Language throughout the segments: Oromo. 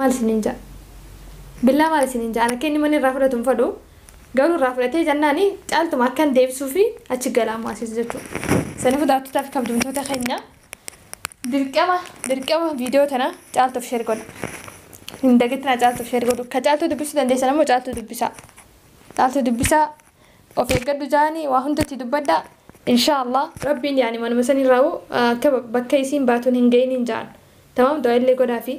maal isiniin jaa billaa maal isiniin jaa akka inni manni irraa fudhatu hin fedhu garuu irraa fudhatee jennaani caaltuma akkan deebisuu fi achi galaamaasiis jechuudha. Saniif daawwattoota fi kabajamtoota keenya dirqama viidiyoo tana caaltuuf sheer godha. Hin dagatinaa caaltuuf sheer godhu. Ka caaltuu dubbisuu dandeessan ammoo caaltuu dubbisaa. Caaltuu dubbisaa of eeggadhu jaanii waa hundatti dubbadhaa. Inshaallah rabbiin yaani manuma san irraa akka bakka isiin baatuun hin gahin hin jaan. Tamam du'aa illee godhaa fi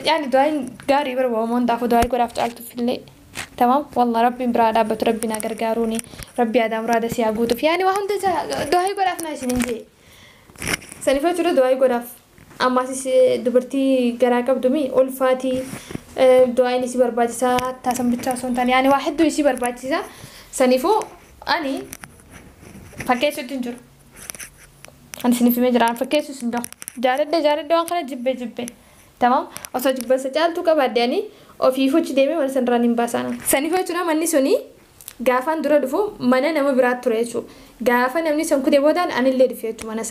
يعني دعين قاري بربوا ومن ضعفوا دعي قرافة عالتو في الليل تمام والله ربي براد عبت ربنا قرقاروني ربي عدم رادة سياقوتو في يعني وهم دعي قراف ناسين انجي سنفات رو دعي قراف اما سيسي دبرتي قراقب دمي ألفاتي دعي نسي برباجسا تاسم بتشاسون تاني يعني واحد دو يسي برباجسا سنفو اني فكيسو تنجر أنا سنفي مجران فكيسو سنجو جارد وانخلا جبه تمام أصلا بس جالتو كباديني أو في فوتش ديمي ولا سنرانين باسانا سني فوتشنا مني سوني غافان درا دفو منا نما برات تريشو غافان نمني سنكو ديبودان أنا اللي دفيتو منا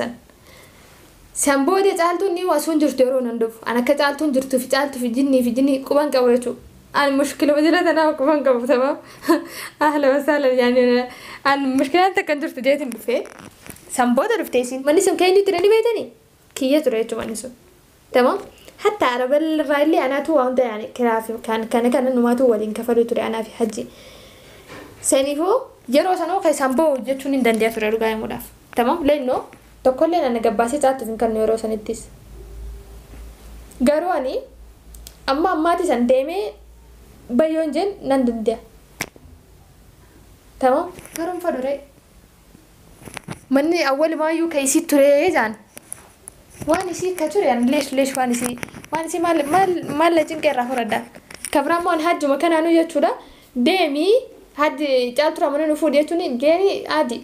سنبودي جالتو ني واسون جرتورو نندف أنا كجالتو جرتو في جني كوبان كوريتو أنا مشكلة بدلت أنا كوبان كور تمام أهلا وسهلا يعني أنا مشكلة أنت كان جرتو جيت بفيه سنبودي رفتيسين مني سن كاين تريني بيتني كيه تريشو مني سن تمام حتى عرب الرأي أنا تو عنده يعني كرافي كان إنه ما تو ولين كفروا تري أنا في حجي سنيفو جرو سنو كي سامبو جتوني دنديا تري رجعي مداف تمام لأنه تقولين أنا جباسي تعرف إن كان نيرو سنتيس جرواني أما تيسان ديمي بيون جن نندنديا تمام كرم فدوري مني أول ما يو كيسي تري جان وانسي كتير يعني ليش وانسي مال لجين كير راح وردا كبرام من حج مكان أنو يجورا ديمي حد جالترا منو نفود يجوني جاني عادي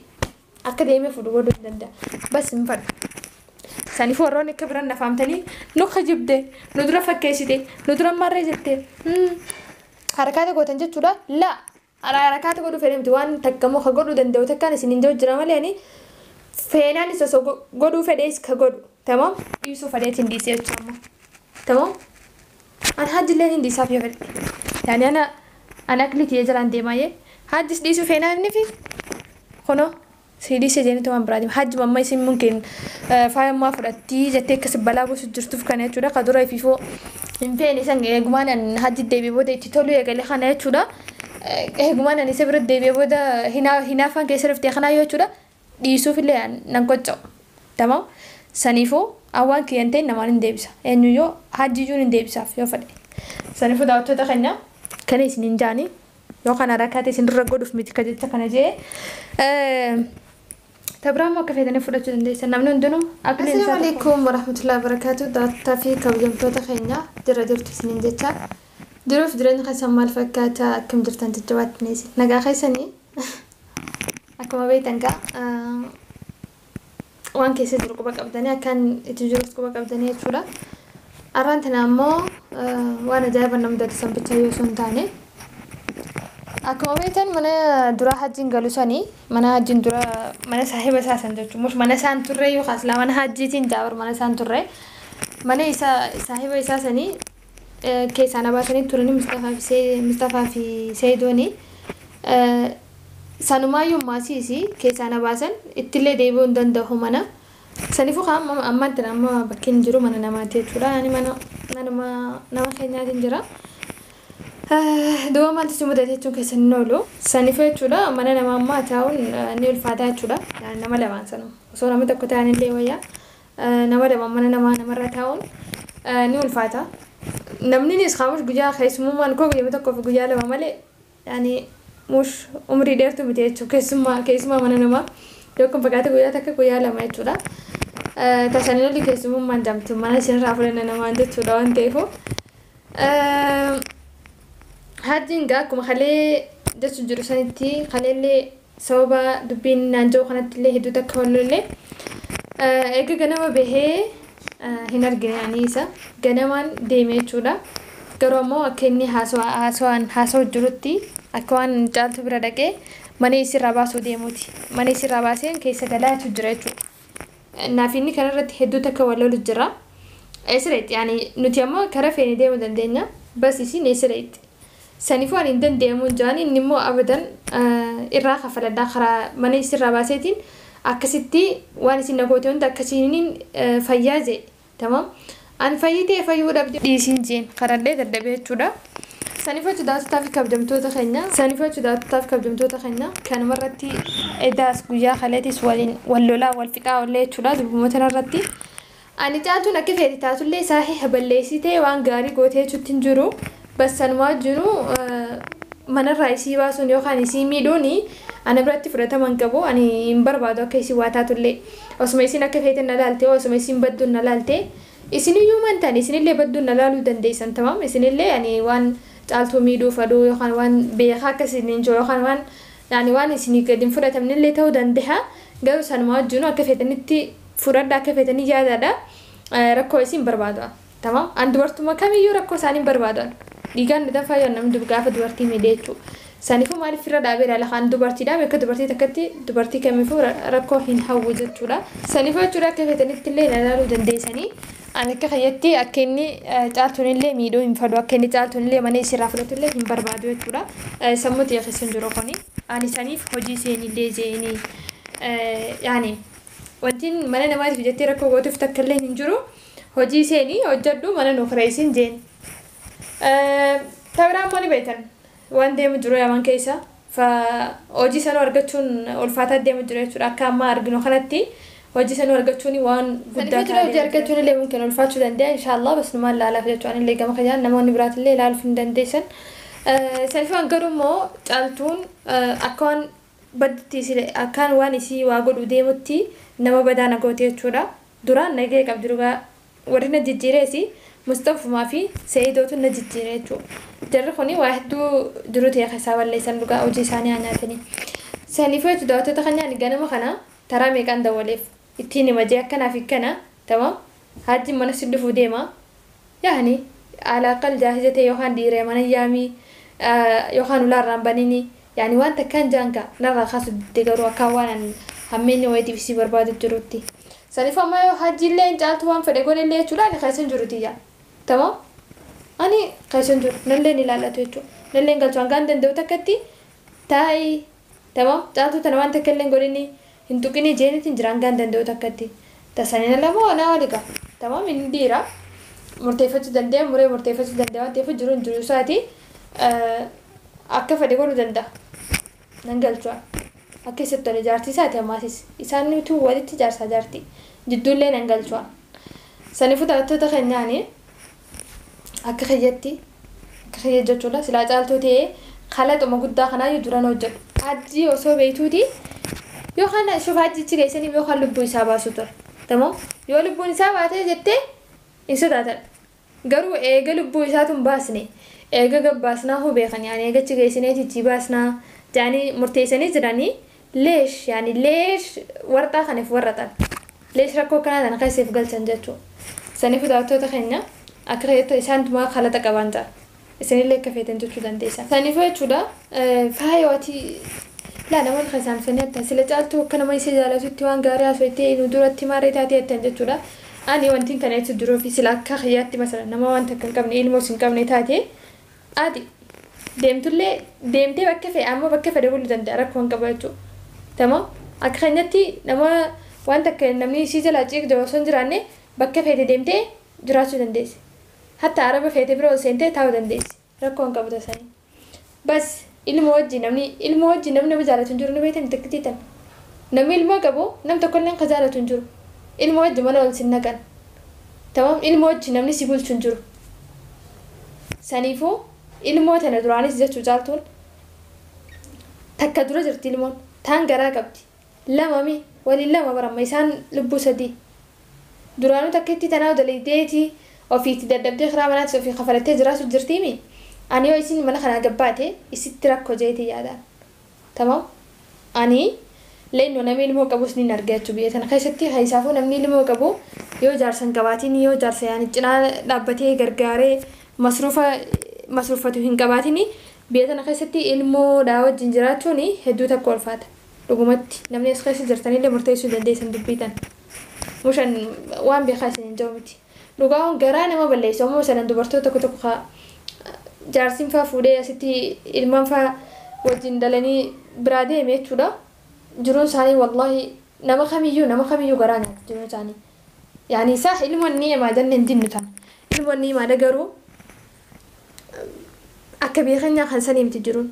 أكاديمي فود ودو دندا بس مفرد ساني فوروني كبران نفهمتني نو خجيب ده ندرا فكيسي ده ندرا مرة جته حركات قوتن جتورا لا أنا حركات قوتو فيلم توان تكمو خقولو دندا وتكاني سنين جو جرامل يعني فيناني سو قوتو فديس كقوتو تمام يوسف عليه تنديسي أتشامه تمام أنا حد اللي هندي سافيا فرد يعني أنا أكلي تيجر عندي مايه حد ديسو فينا نفي خنو سيدي سجني توم برادي حد ماما يسمى ممكن فاهم ما فرتي جتك كسبلا بس جرتو في كناية شودا قدرة يفيفو إن فيني سانج إجمانا أن حد الدبي بودا يتطلع يقال خناية شودا إجمانا نسبر الدبي بودا هنا فان كيسر في تخناية شودا ديسو في اللي نانكوتشو تمام سنيفو أوان كيانتين نمان ديبسا إنه يو حجيجون ديبسا يو فدي سنيفو داوتو تخنيا كني سنين جاني يو كان ركعتي سن رجود في ميت كجت كنا جي تبرام ما كفيدني فرجة دندي سنامن دونو السلام عليكم ورحمة الله وبركاته داتا في كوجمتو تخنيا درت سنين جتا دروف درن خسم مال فكاتا كم درتان تجوات نيسي نجا خيسني أكما بيتنكا وان كيسي درقوا بك أبدانيا كان يتجرسكوا بك أبدانيا شولا أرانتنا مو وانا جايبا نمدد سنبتها يوسون تاني أكما بيتن منا درا حجين قالوساني منا حجين درا منا صاحب أساسا جوشو مش منا سان ترى يوخاس لا منا حجيتين جاور منا سان ترى منا صاحب أساساني كيس أنا باساني تراني مصطفى في سيدوني سانوما يوم ماسيسي كيس أنا باسن اتلي ديبون دندهم أنا سنيفو خام أما ترى أما بكين جرو منا نماتي تورا يعني منا نما خينا تنجرا دوا ما تسمو داتي تون كيس نولو سنيفو تورا منا نما ما تاون نيل فادا تورا يعني نما لمان سنو وصورة متى كتاني اللي ويا نما لما منا نما رتاون نيل فادا نمني نيس خاموش جوجا خيس مو ما نكو جيبتو كوف جوجا لما مالي يعني مش عمري ديرتو متيجو كيسما منا نما يوكم بقاته قويا تكا قويا لما يتولا تسانينو لي كيسمو من جامتو مانا سين رافلنا نما عندو تولا وانتيفو هادينغا كما خلي دسو جروسانيتي خلي اللي سوبا دبين نانجو خانت اللي هدو تكولو اللي ايكا غنما بهي هنرجن يعني إيسا غنمان ديمي تولا قرومو أكيني هاسو جروتي أكوان جالتو برادكي ماني يصير راباسو ديموتي ماني يصير راباسين كيسا غلا تجريتو نافيني كان رد هدو تكولو للجرا اسريت يعني نتيما كرفين ديمو دندينا بس يسين اسريت سنفو ان دن ديمو جاني نمو ابدا الراخه فلداخرا من يسر باسيتين اكستي وان سينغوتون دكسينين فيازي تمام ان فايتي فايو دبدي ديسين جين قرده دبه تودا سنفو تدات تاف كبدمتو تخنا سنفو تدات تاف كبدمتو تخنا كان مرتي اداس غيا خلاتيس ولين ولولا والفتا ولا تودا دبمتنا رتي أنا جاتو نكفي تاتو اللي صحيح بلسيتي وان غاري غوتي تشتنجرو بس أنا جنو من الرئيسي واسون يوخاني سيميدوني أنا براتي فرتا منكبو أنا يمبر بعدو كيسي واتاتو اللي وسميسي نكفي تنالالتي وسميسي بدو نالالتي إسينو يومان تاني إسيني اللي بدو نالالو دنديسان تمام إسيني اللي يعني وان تعالتو ميدو فدو يوخان وان بيخا كسي ننجو يوخان وان يعني وان إسيني قدم فرتا من اللي تو دندها قالو سانما جنو أكفي تنتي فردا كفتني جادا ركو اسين بربادو تمام عند ورتو مكان يو ركو ساني بربادو ديغان دفا ينم دبغا فدورتي ميديتو ساني فو مال فردا بير على خان دبرتي دا بك دبرتي تكتي دبرتي كم فو ركو هين حوجتولا ساني فو تشورا كفتني تلي نالو دنديسني انا كخيتي اكني تعالتون لي ميدو ينفدو اكني تعالتون لي ماني سيرافلتو لي هين بربادو تولا سموت يخسن جروكوني اني ساني فوجي سيني لي زيني يعني وانتين مانا نماذج جتي ركو غوتو فتكر لين نجرو هجي سيني وجدو مانا نخريسين جين تابران ماني بيتن وان ديم جرو يامان كيسا فا اوجي سانو ارغتون والفاتات ديم جرو يتورا كاما ارغنو خلاتي وجي سانو ارغتوني وان قدا كالي وجي ارغتوني اللي ممكن والفاتو دندي ان شاء الله بس نمان لا فتواني اللي قام خيان نمو نبرات اللي لا الفن دنديسن سالفو انقرو مو تالتون اكون بدتي سيري اكان واني سي واغدو ديموتي نما بدانا غوتي تشورا دوران نيجي قبدروغا ورينا جيجيريسي مصطفى ما في سيدوتو نجيجيريتو جرخوني واحد دروتي يا خساوه اللي سندوغا او جيساني اناتني سالفه دوتو تخنيا نغنا مخنا ترى ميكان دوليف اتيني مجي كنا في كنا تمام هاجي من سدفو ديما يعني على الاقل جاهزه يوهان ديري من يامي يوهان لا رامبانيني يعني وانت كان جانكا نرى خاص دغرو كوانا هميني ويدي في برباد الجروتي سالفه ما يو حاجي اللي انت وان فدغون اللي يچولا خاصن جروتيا تمام اني خاصن جرو نلني لا لا تيچو نلن قالچوان غاندن دو تكتي تاي تمام جاتو تنوان تكلن غوليني انتوكني جيني تنجران غاندن دو تكتي تسانينا لمو انا وليكا تمام انديرا مرتفعت دندي مري مرتفعت دندي وانت فجرون جروساتي akka fedhe godhu danda'a nan galchua akka isatti tole jaartii isaati ammaasis isaaniitu walitti jaarsaa jaartii jidduullee nan galchua sanifu taphattoota keenyaani akka kiyyatti akka kiyya jechuudha silaa caaltuu ta'ee kalaxuma guddaa kanaayyuu duraan hojjedhu hajji osoo beeytuuti yookaan shufa hajjichi geessanii yookaan lubbuu isaa baasu ture tamoo yoo lubbuun isaa baatee jettee hin sodaatan garuu eega lubbuu isaatu hin baasne eega gabbaasnaa hubeekan yani eega chigeessinee jijjiibaasnaa jaanii murteessanii jiranii leesh yani leesh warxaa kaniif warratan leesh rakkoo kanaa tan keessiif galchan jechuu saniif daawwattoota keenya akka keeyyattu isaan tumaa kalata qaban ta'a isinillee akka feetan jechuu dandeessa saniif jechuudha faayooti laa namoonni keessaamsanii attan sila caaltuu akka nama isa jaalatutti waan gaarii haasofettee nu duratti maarree taatee attan jechuudha ani wantiin kana jechu duruufi sila akka kiyyaatti masala nama wanta akka hin qabne ilmoos hin qabne taatee adi deemtullee deemtee bakka fe'e amma bakka fedhe buluu danda'a rakkoon qaba jechuudha tamam akka keenyatti nama wanta akka namni isii jalaa ciiqde osoo hin jiraanne bakka feete deemtee jiraachuu dandeessi hatta araba feete bira ol seentee taa'uu dandeessi rakkoon qabu tasanii bas ilmoo wajjin namni nama jaalatu hin jiru ni beektan takkitiitan namni ilmoo qabu nam tokkolleen ka jaalatu hin jiru ilmoo wajjin mana ol sin naqan tamam ilmoo wajjin namni si bulchu hin jiru saniifuu ilmoo tana duraanis jechuu caaltuun takka dura jirti ilmoon taan garaa qabdi lamami waliin lama baramma isaan lubbuu sadii duraanuu takka itti tanaa daleedeetii ofiitti daddabdee karaa manaatti ofii kafalattee jiraachuu jirtiimi ani yoo isin mana kanaa gabbaate isitti rakkoo jeetii yaadaan tamam ani leenno namni ilmoo qabus ni argaa jechuu biyya tana keessatti haayisaafuu namni ilmoo qabu yoo jaarsan qabaatiin yoo jaarsa yaani cinaa dhaabbatee gargaaree masruufatu hin qabaatini biyya tana keessatti ilmoodhaa wajjin jiraachuun hedduu takka ulfaata dhugumatti namni as keessa jirtanillee murteessuu dandeessan dubbitan mushan waan beekaa isin hin jiru miti dhugaa'uun garaa nama balleessa ammoo sanan dubartoota tokko tokko jaarsin faa fuudhee asitti ilmaan faa wajjin dhalanii biraa deeme jechuudha jiruun isaanii wallahi nama kamiyyuu garaa nyaata jiruun isaanii yaani isaa ilmoon ni himaa jenneen jinnu tan ilmoon ni himaa garuu akka biyya keenyaa kan sanii miti jiruun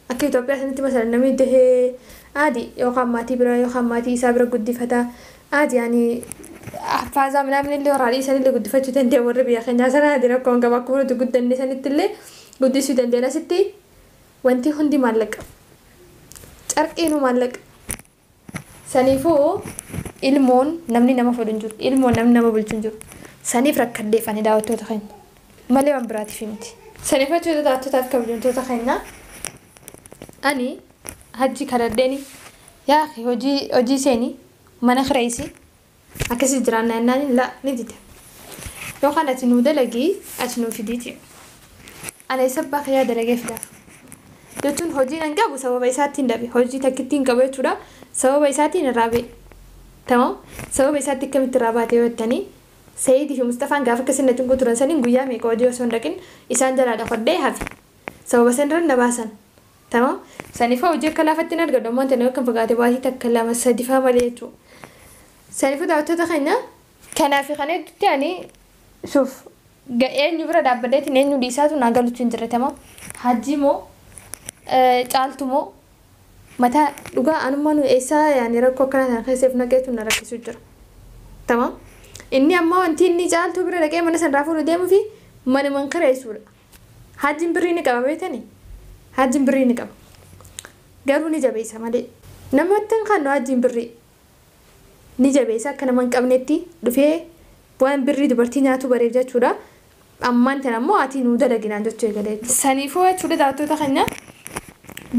akka Itoophiyaa sanitti masalan namni dahee aadi yookaan maatii bira yookaan maatii isaa bira guddifataa aadi yaani faaza ምናምን illee waraanii sanillee guddifachuu danda'e warri biyya keenyaa sana adii rakkoon qaba akkuma nuti guddanne sanittillee guddisuu danda'an asitti wanti hundi maallaqa carqiinuu maallaqa saniifuu ilmoon namni nama fudhu hin jiru ilmoon namni nama bulchu hin jiru saniif rakkaddeeffanii daawwattoota keenya malee waan biraatiif miti saniif jechuudha daawwattootaaf kabajamtoota keenya ani hajji kadhadheeni yaa hojii seeni mana kireessi akkasii jiraanna ennaan la ni dide yookaan ati nuu dalagii ati nuu fidiiti ana isa bakka yaa dalagee fidaaf jechuun hojiin an qabu sababa isaatiin dhabe hojii takkittiin qabu jechuudha sababa isaatiin irraa ba'e tamam sababa isaatti akkamitti irraa baate yoo jettanii Sayyidii fi Mustafaan gaafa akkasii na cunquu turan saniin guyyaa meeqa hojii osoo hin dhaqin isaan jalaa dhaqodhee hafe sababa san irra na baasan tamam saniifaa hojii akka laafatti hin argadhu ammoo ta'e kan fagaate baasii takka lama sadi faa malee jechuudha saniifuu daawwattoota keenya kanaaf kan hedduutti ani suuf eenyu bira dhaabbadeetiin eenyu dhiisaatu naa galuutti hin jirre tamam hajji moo caaltu moo mataa dhugaa anummaa nu eessaa yaani rakkoo akkana sana keesseef naqeetu na rakkisuu jira tamam inni ammoo wanti inni caaltuu bira dhaqee mana sanraa fuudhu deemuu fi mana mankireessuudha hajjiin birrii ni qaba beekani hajjiin birrii ni qaba garuu ni jabeessa malee namatti kan nu hajjiin birrii ni jabeessa akka nama hin qabnetti dhufee waan birrii dubartii nyaatu bareef jechuudha ammaan tan ammoo ati nuu dalaginaan jechuu eegalee saniifuu jechuudha daawwattoota keenya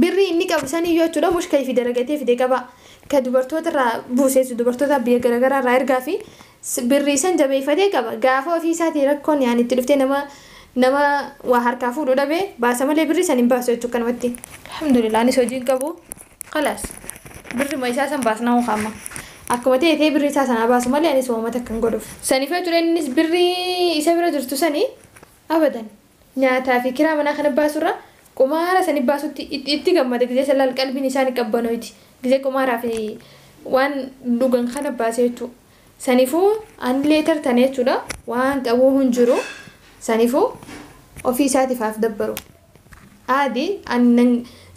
birrii inni qabu sanii yoo jechuudha mushkii fi dalagatee fidee qaba ka dubartoota irraa buuseessu dubartoota biyya garaagaraa irraa ergaa fi birrii san jabeeffatee qaba gaafa ofii isaatii rakkoon yaani itti dhuftee nama waa harkaa fuudhuu dhabee baasa malee birrii san hin baasu jechuudha kanamatti alhamdulillah anis hojiin qabu khalaas birri ma isaa san baasnaa hokaama akkuma ta'e birrii isaa sana baasu malee anis uummata kan godhuuf saniif jechuudha innis birrii isa bira jirtu sanii abadan nyaataa fi kiraa manaa kana baasurra qumaara sanii baasutti itti gammada gizee salaal qalbiin isaanii qabbanooti gizee qumaaraa fi waan dhugan kana baasee jechuudha saniifuu anillee tartane jechuudha waan qabuu hin jiru saniifuu ofii isaatiif haaf dabbaru aadi annan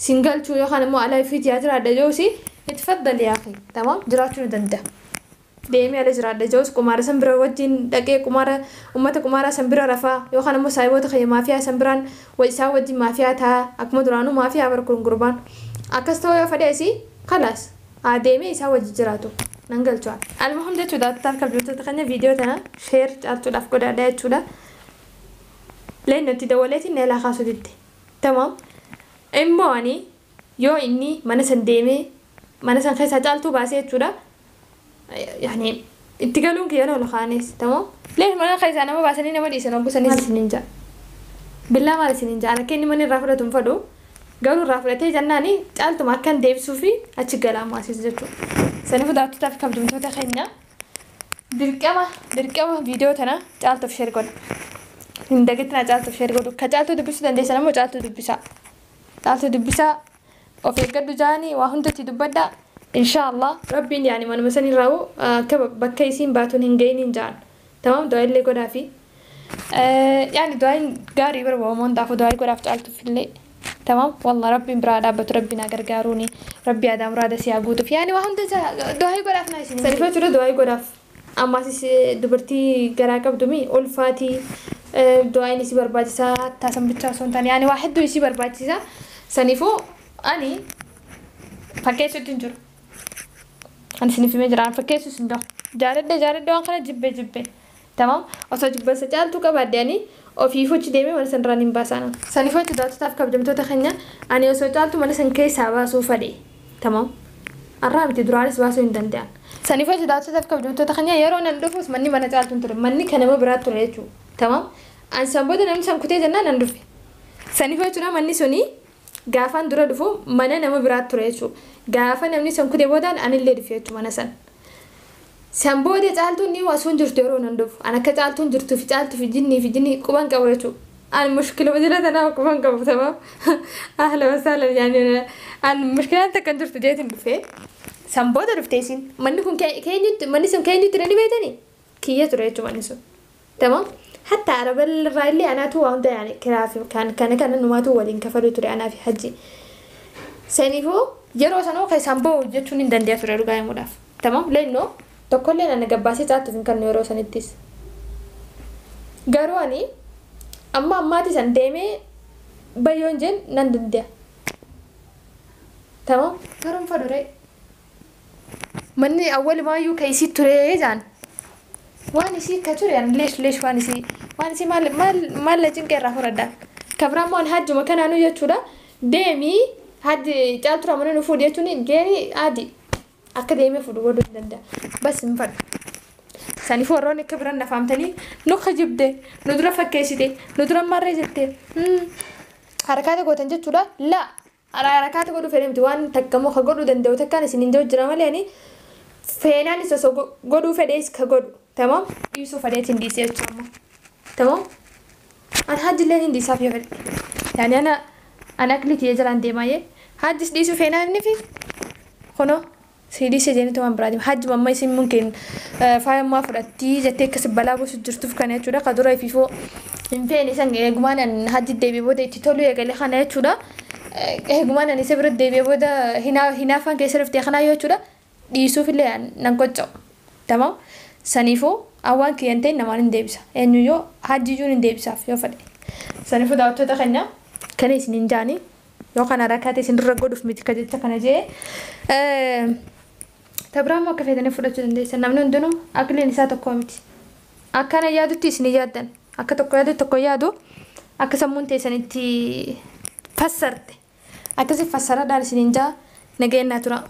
singalchuu yookaan immoo alaa fi tiyaatira adda joosi اتفضل يا اخي تمام جراتو دنده ديمي على جراد جوز قمارة سنبرا وجين دقي قمارة امته قمارة سنبرا رفا يو خان مو سايبوت خي ما فيها سنبران ويسا وجين ما فيها تا اكمدرانو ما فيها بركون قربان اكستو يا فديسي خلاص ديمي يسا وجي جراتو ننقلتو المهم ده تدا تركب جوتو تخني فيديو تنا شير جاتو دافكو دا تشولا لين انت دولتي نيلا خاصو ددي تمام امباني يو اني من سنديمي mana san keessa caaltuu baasee jechuudha yaani itti galuun kiyya ol khaanis tamam leen mana keessa nama baasanii nama dhiisan obbusanii isinin jaa billaa maal isinin jaa akka inni mana irraa fudhatu hin fadhu garuu irraa fudhatee jannaani caaltuma akkan deebisuu fi achi galaa maasiis jechuudha saniif daawwattootaaf kabajamtoota keenya dirqama viidiyoo tana caaltuuf sheer godha hin dagatinaa caaltuuf sheer godhu ka caaltuu dubbisuu dandeessan ammoo caaltuu dubbisaa of eeggadhu jaanii waa hundatti dubbadha inshallah rabbiin yaani manuma san irraa akka bakka isiin baatuun hin ga'iniin jaan tamam du'aa illee godhaafi yaani du'aan gaarii barbaamoon daafu du'aa godhaaf caaltuufillee tamam wallah rabbiin biraa dhaabbatu rabbiin gargaaruuni rabbi aadaa muraada siyaa guutuuf yaani waa hunda du'aa godhaaf naa isin sarifa tura du'aa godhaaf ammaas dubartii garaa qabdumi ulfaatii du'aan isii barbaachisaa taasan bichaa osoo hin taane yaani waa hedduu isii barbaachisaa saniifuu ani fakkeessuutti hin jiru ani isiniif himee jira fakkeessuus hin jiru jaaladhe waan kana jibbe tamam osoo jibbansa caaltuu qabaadde ani ofii fuchi deemee mana san irraan hin baasana saniif jechuudha daawwattootaaf kabajamtoota keenya ani osoo caaltuu mana san keessaa baasuu fadhe tamam arraa miti duraanis baasuu hin danda'an saniif jechuudha daawwattootaaf kabajamtoota keenya yeroo nan dhufuus manni mana caaltuun ture manni kan nama biraa ture jechuudha tamam ani san booda namni san kutee jennaan nan dhufe saniif jechuudha manni sunii gaafaan dura dhufu mana nama biraa ture jechuudha gaafa namni san kutee boodaan anillee dhufe jechuudha mana san سامبودي تعالتوني واسون جرتورو نندوف أنا كتعالتون جرتو في جني كمان قويتو المشكلة بدلت أنا كمان قبل تمام. أهلا وسهلا يعني المشكلة أنت كنت جرت جيت بفيه سامبود رفتيسين منكم كاين منسم كاين تراني بيتني كيه تريتو منسو تمام. حتى عرب الرايلي أنا تو عند يعني كرافي كان إنه ما تو ولين كفلو تري أنا في حجي سنيفو جرو سنو كي سامبو جتوني دنديا تري جاي مداف تمام لأنه تقولين أنا جباسي تعرف إن كان يورو سنتيس جرواني أما أماتي سندمي بيون جن نندنديا تمام. كرم فدوري مني أول ما يو كيسي تري جان واني سي كتوري يعني ليش واني سي ما لجين كيرا فردا كبرام من حج مكان أنو يجورا دمي حد جالترا منو نفود يجوني جاني عادي أكاديمي فدور دندا بس مفرد ساني فوروني كبرنا فهمتني نخ جبده ندرا فكيسيتي ندرا مرة جبته حركات قوتن جتورا لا حركات قوتو فيلم دوان تكمو خقولو دندا وتكاني سنين جو جرامل يعني فيناني سوسو قولو فديس كقولو تمام يوسف فديت هنديسي أتشامو تمام. أنا هادي اللي هندي سافيا فدي يعني أنا أكلتي يجرى عندي مايه هادي ديسو فيناني في خنو سيدي سجيني توان برادي حج ماما يسين ممكن فاهم ما فرتي جتك كسبلا بوس جرتو في كانت شودا قدرة في فوق إن فيني سان جمان أن هاد الدبي بودا يتطلو يقال خانة شودا جمان أن يسبر الدبي بودا هنا فان كيسر في تخنا يشودا يسوف اللي نقطع تمام. سنيفو أوان كيانتين نمان دبسا إنه يو هاد جون دبسا في فدي سنيفو داوتو تخنا كنيس نينجاني يو كان ركعتي سندرجود في متكجت تكنا جي تبرام ما كفيدني فرصة جندي سنامن دونو أكل نساء تقومتي أكان يادو تيسني يادن أكتو يادو أكسمون تيسنتي فسرت أكسي فسرة دار سنينجا نجينا ترى